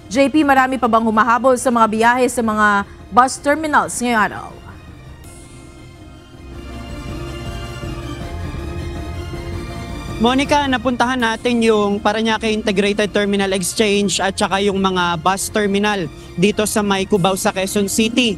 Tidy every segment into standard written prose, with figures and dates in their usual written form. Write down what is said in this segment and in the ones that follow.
JP, marami pa bang humahabol sa mga biyahe sa mga bus terminals ngayong araw? Monica, napuntahan natin yung Parañaque Integrated Terminal Exchange at saka yung mga bus terminal dito sa may Cubao sa Quezon City.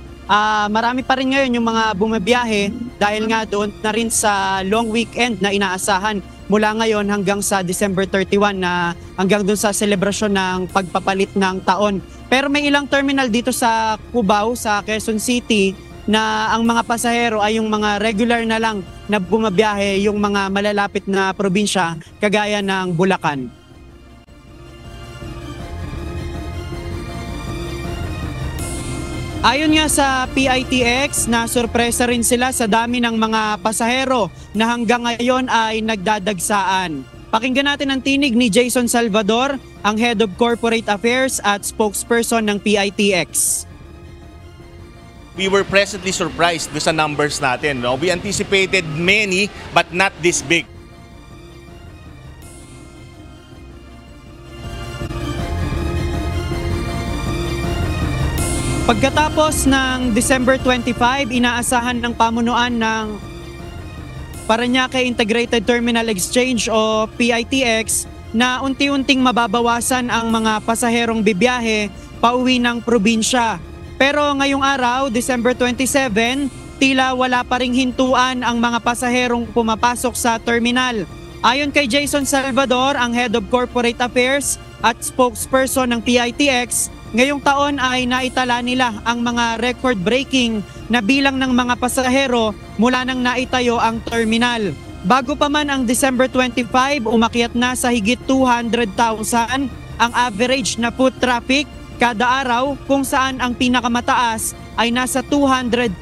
Marami pa rin ngayon yung mga bumabiyahe dahil nga doon na rin sa long weekend na inaasahan mula ngayon hanggang sa December 31 na hanggang doon sa selebrasyon ng pagpapalit ng taon. Pero may ilang terminal dito sa Cubao, sa Quezon City na ang mga pasahero ay yung mga regular na lang na bumabiyahe, yung mga malalapit na probinsya kagaya ng Bulacan. Ayon nga sa PITX, na sorpresa rin sila sa dami ng mga pasahero na hanggang ngayon ay nagdadagsaan. Pakinggan natin ang tinig ni Jason Salvador, ang Head of Corporate Affairs at spokesperson ng PITX. We were pleasantly surprised sa numbers natin. No? We anticipated many but not this big. Pagkatapos ng December 25, inaasahan ng pamunuan ng Parañaque Integrated Terminal Exchange o PITX na unti-unting mababawasan ang mga pasaherong bibiyahe pauwi ng probinsya. Pero ngayong araw, December 27, tila wala pa ring hintuan ang mga pasaherong pumapasok sa terminal. Ayon kay Jason Salvador, ang Head of Corporate Affairs at spokesperson ng PITX, ngayong taon ay naitala nila ang mga record-breaking na bilang ng mga pasahero mula nang naitayo ang terminal. Bago pa man ang December 25, umakyat na sa higit 200,000 ang average na foot traffic kada araw, kung saan ang pinakamataas ay nasa 230,000.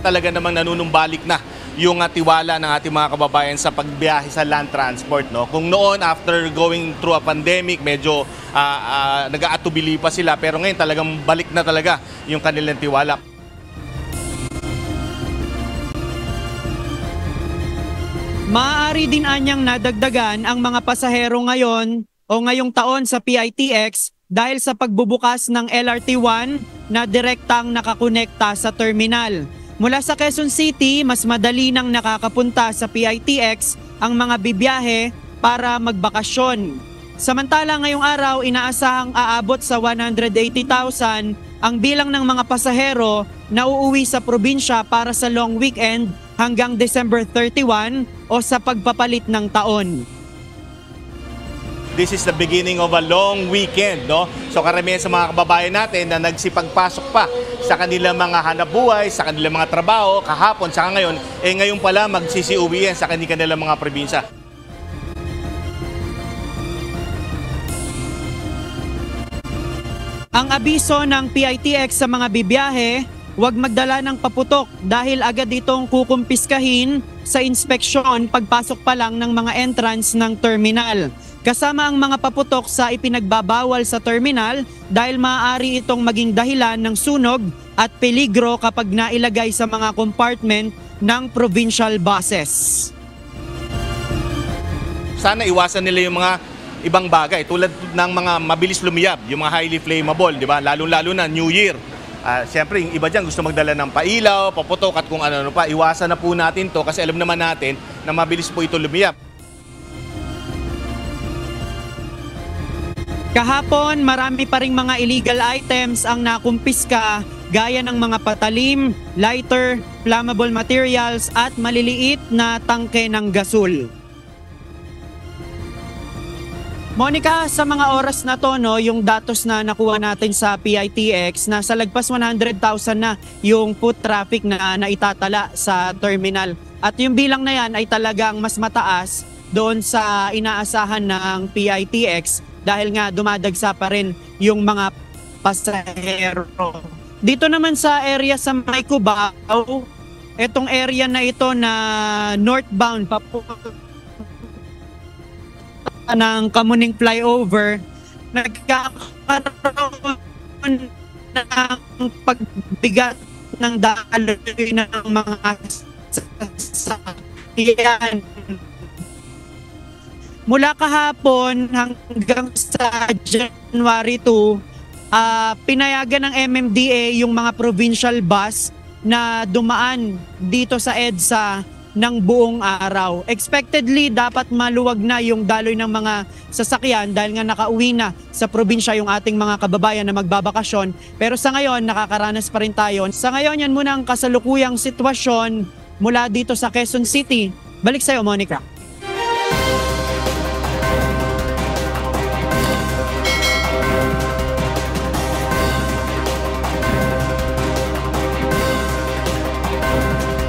Talaga namang nanunumbalik na yung tiwala ng ating mga kababayan sa pagbiyahe sa land transport. No? Kung noon, after going through a pandemic, medyo nag-aatubili pa sila. Pero ngayon talagang balik na talaga yung kanilang tiwala. Maaari din anyang nadagdagan ang mga pasahero ngayon o ngayong taon sa PITX dahil sa pagbubukas ng LRT1 na direktang nakakonekta sa terminal. Mula sa Quezon City, mas madali nang nakakapunta sa PITX ang mga bibiyahe para magbakasyon. Samantala ngayong araw, inaasahang aabot sa 180,000 ang bilang ng mga pasahero na uuwi sa probinsya para sa long weekend hanggang December 31 o sa pagpapalit ng taon. This is the beginning of a long weekend, no? So karamihan sa mga kababayan natin na nagsipagpasok pa sa kanilang mga hanapbuhay, sa kanilang mga trabaho, kahapon, saka ngayon, ngayon pala magsisiuwi yan sa kanilang mga probinsya. Ang abiso ng PITX sa mga bibiyahe, huwag magdala ng paputok dahil agad itong kukumpiskahin sa inspeksyon pagpasok pa lang ng mga entrance ng terminal. Kasama ang mga paputok sa ipinagbabawal sa terminal dahil maaari itong maging dahilan ng sunog at peligro kapag nailagay sa mga compartment ng provincial buses. Sana iwasan nila yung mga ibang bagay tulad ng mga mabilis lumiyab, yung mga highly flammable, di ba? Lalo-lalo na New Year. Siyempre, yung iba dyan gusto magdala ng pailaw, paputok at kung ano-ano pa. Iwasan na po natin to kasi alam naman natin na mabilis po ito lumiyab. Kahapon, marami pa ring mga illegal items ang nakumpiska gaya ng mga patalim, lighter, flammable materials at maliliit na tangke ng gasol. Monica, sa mga oras na to, no, yung datos na nakuha natin sa PITX, nasa lagpas 100,000 na yung foot traffic na naitatala sa terminal. At yung bilang na yan ay talagang mas mataas doon sa inaasahan ng PITX dahil nga dumadagsa pa rin yung mga pasahero. Dito naman sa area sa may Cubao, itong area na ito na northbound papunta ng Kamuning Flyover, nagkakaroon ng pagbigat ng daloy ng mga sasakyan mula kahapon hanggang sa January 2, pinayagan ng MMDA yung mga provincial bus na dumaan dito sa EDSA ng buong araw. Expectedly, dapat maluwag na yung daloy ng mga sasakyan dahil nga nakauwi na sa probinsya yung ating mga kababayan na magbabakasyon. Pero sa ngayon, nakakaranas pa rin tayo. Sa ngayon, yan muna ang kasalukuyang sitwasyon mula dito sa Quezon City. Balik sa'yo, Monica.